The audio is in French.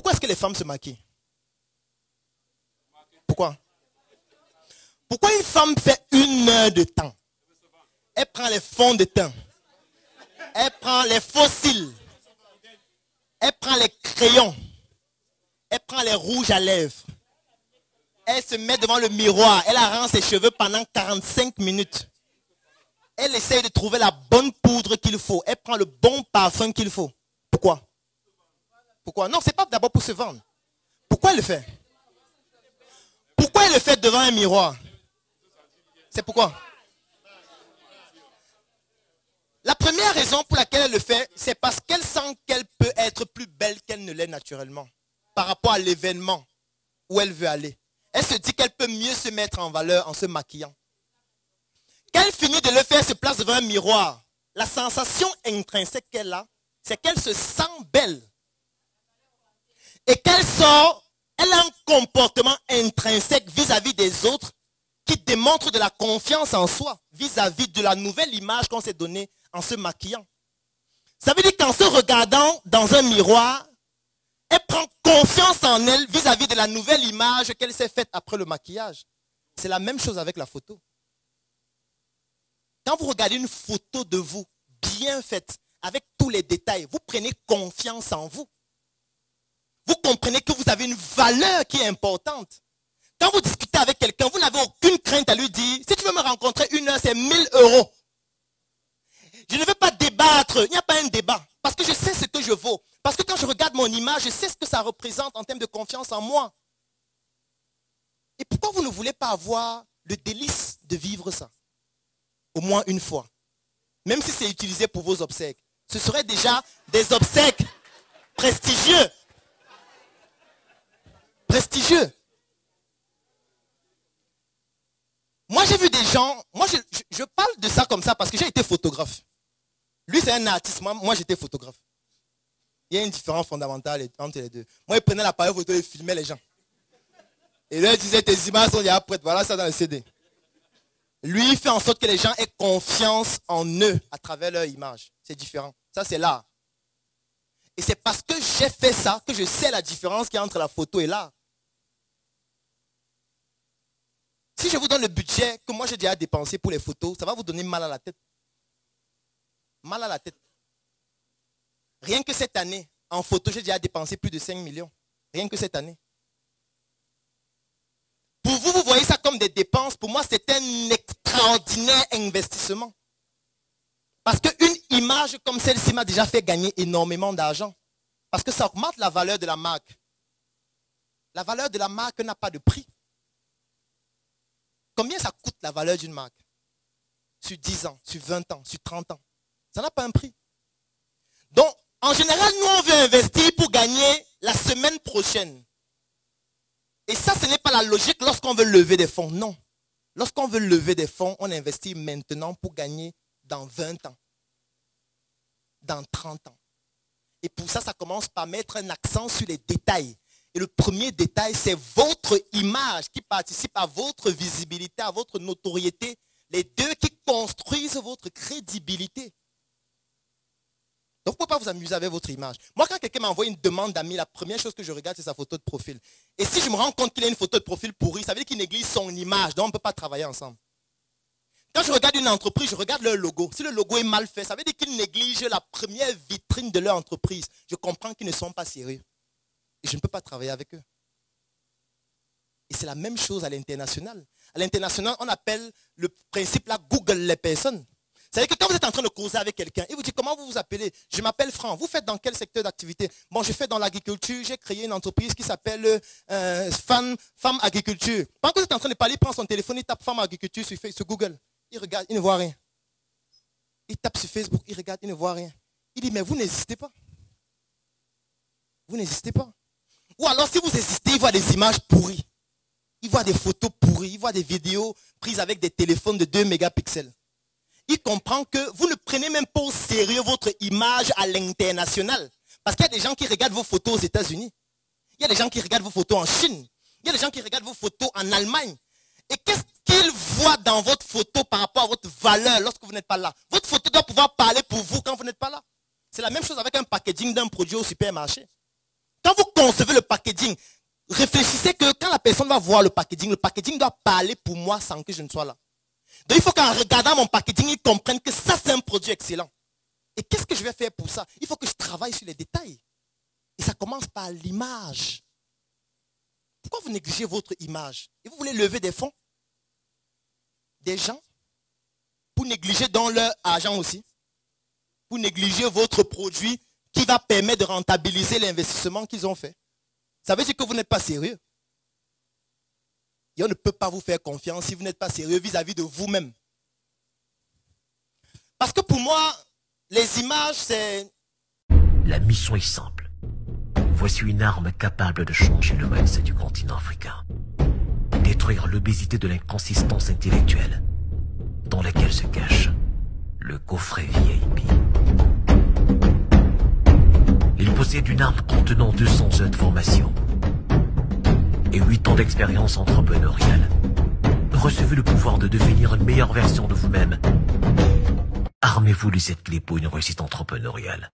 Pourquoi est-ce que les femmes se maquillent? Pourquoi? Pourquoi une femme fait 1 heure de temps? Elle prend les fonds de teint. Elle prend les fossiles. Elle prend les crayons. Elle prend les rouges à lèvres. Elle se met devant le miroir. Elle arrange ses cheveux pendant 45 minutes. Elle essaye de trouver la bonne poudre qu'il faut. Elle prend le bon parfum qu'il faut. Pourquoi? Pourquoi? Non, ce n'est pas d'abord pour se vendre. Pourquoi elle le fait? Pourquoi elle le fait devant un miroir? C'est pourquoi? La première raison pour laquelle elle le fait, c'est parce qu'elle sent qu'elle peut être plus belle qu'elle ne l'est naturellement. Par rapport à l'événement où elle veut aller. Elle se dit qu'elle peut mieux se mettre en valeur en se maquillant. Quand elle finit de le faire, elle se place devant un miroir. La sensation intrinsèque qu'elle a, c'est qu'elle se sent belle. Et qu'elle sort, elle a un comportement intrinsèque vis-à-vis des autres qui démontre de la confiance en soi vis-à-vis de la nouvelle image qu'on s'est donnée en se maquillant. Ça veut dire qu'en se regardant dans un miroir, elle prend confiance en elle vis-à-vis de la nouvelle image qu'elle s'est faite après le maquillage. C'est la même chose avec la photo. Quand vous regardez une photo de vous bien faite, avec tous les détails, vous prenez confiance en vous. Vous comprenez que vous avez une valeur qui est importante. Quand vous discutez avec quelqu'un, vous n'avez aucune crainte à lui dire, si tu veux me rencontrer 1 heure, c'est 1 000 €. Je ne veux pas débattre, il n'y a pas un débat. Parce que je sais ce que je vaux. Parce que quand je regarde mon image, je sais ce que ça représente en termes de confiance en moi. Et pourquoi vous ne voulez pas avoir le délice de vivre ça? Au moins une fois. Même si c'est utilisé pour vos obsèques. Ce serait déjà des obsèques prestigieux. Prestigieux. Moi, j'ai vu des gens, moi, je parle de ça comme ça parce que j'ai été photographe. Lui, c'est un artiste, moi j'étais photographe. Il y a une différence fondamentale entre les deux. Moi, il prenait l'appareil photo et filmait les gens. Et là, il disait, tes images sont déjà prêtes, voilà ça dans le CD. Lui, il fait en sorte que les gens aient confiance en eux à travers leur image. C'est différent. Ça, c'est l'art. Et c'est parce que j'ai fait ça que je sais la différence qu'il y a entre la photo et l'art. Si je vous donne le budget que moi j'ai déjà dépensé pour les photos, ça va vous donner mal à la tête. Mal à la tête. Rien que cette année, en photo, j'ai déjà dépensé plus de 5 millions. Rien que cette année. Pour vous, vous voyez ça comme des dépenses. Pour moi, c'est un extraordinaire investissement. Parce qu'une image comme celle-ci m'a déjà fait gagner énormément d'argent. Parce que ça augmente la valeur de la marque. La valeur de la marque n'a pas de prix. Combien ça coûte la valeur d'une marque? Sur 10 ans, sur 20 ans, sur 30 ans. Ça n'a pas un prix. Donc, en général, nous, on veut investir pour gagner la semaine prochaine. Et ça, ce n'est pas la logique lorsqu'on veut lever des fonds. Non. Lorsqu'on veut lever des fonds, on investit maintenant pour gagner dans 20 ans. Dans 30 ans. Et pour ça, ça commence par mettre un accent sur les détails. Et le premier détail, c'est votre image qui participe à votre visibilité, à votre notoriété. Les deux qui construisent votre crédibilité. Donc, vous ne pouvez pas vous amuser avec votre image. Moi, quand quelqu'un m'envoie une demande d'amis, la première chose que je regarde, c'est sa photo de profil. Et si je me rends compte qu'il a une photo de profil pourrie, ça veut dire qu'il néglige son image. Donc, on ne peut pas travailler ensemble. Quand je regarde une entreprise, je regarde leur logo. Si le logo est mal fait, ça veut dire qu'ils négligent la première vitrine de leur entreprise. Je comprends qu'ils ne sont pas sérieux. Et je ne peux pas travailler avec eux. Et c'est la même chose à l'international. À l'international, on appelle le principe là Google les personnes. C'est-à-dire que quand vous êtes en train de causer avec quelqu'un, il vous dit comment vous vous appelez? Je m'appelle Franck. Vous faites dans quel secteur d'activité? Bon, je fais dans l'agriculture. J'ai créé une entreprise qui s'appelle Femme Agriculture. Pendant que vous êtes en train de parler, il prend son téléphone, il tape Femme Agriculture sur Google. Il regarde, il ne voit rien. Il tape sur Facebook, il regarde, il ne voit rien. Il dit, mais vous n'existez pas. Vous n'existez pas. Ou alors, si vous existez, il voit des images pourries. Il voit des photos pourries. Il voit des vidéos prises avec des téléphones de 2 mégapixels. Il comprend que vous ne prenez même pas au sérieux votre image à l'international. Parce qu'il y a des gens qui regardent vos photos aux États-Unis. Il y a des gens qui regardent vos photos en Chine. Il y a des gens qui regardent vos photos en Allemagne. Et qu'est-ce qu'ils voient dans votre photo par rapport à votre valeur lorsque vous n'êtes pas là? Votre photo doit pouvoir parler pour vous quand vous n'êtes pas là. C'est la même chose avec un packaging d'un produit au supermarché. Quand vous consommez recevez le packaging, réfléchissez que quand la personne va voir le packaging doit parler pour moi sans que je ne sois là. Donc il faut qu'en regardant mon packaging, ils comprennent que ça c'est un produit excellent. Et qu'est-ce que je vais faire pour ça? Il faut que je travaille sur les détails. Et ça commence par l'image. Pourquoi vous négligez votre image? Et vous voulez lever des fonds? Des gens? Pour négliger dans leur argent aussi? Pour négliger votre produit qui va permettre de rentabiliser l'investissement qu'ils ont fait? Ça veut dire que vous n'êtes pas sérieux. Et on ne peut pas vous faire confiance si vous n'êtes pas sérieux vis-à-vis de vous-même. Parce que pour moi, les images, c'est... La mission est simple. Voici une arme capable de changer le mindset du continent africain. Détruire l'obésité de l'inconsistance intellectuelle dans laquelle se cache le coffret VIP. Il possède une arme contenant 200 heures de formation et 8 ans d'expérience entrepreneuriale. Recevez le pouvoir de devenir une meilleure version de vous-même. Armez-vous de cette clé pour une réussite entrepreneuriale.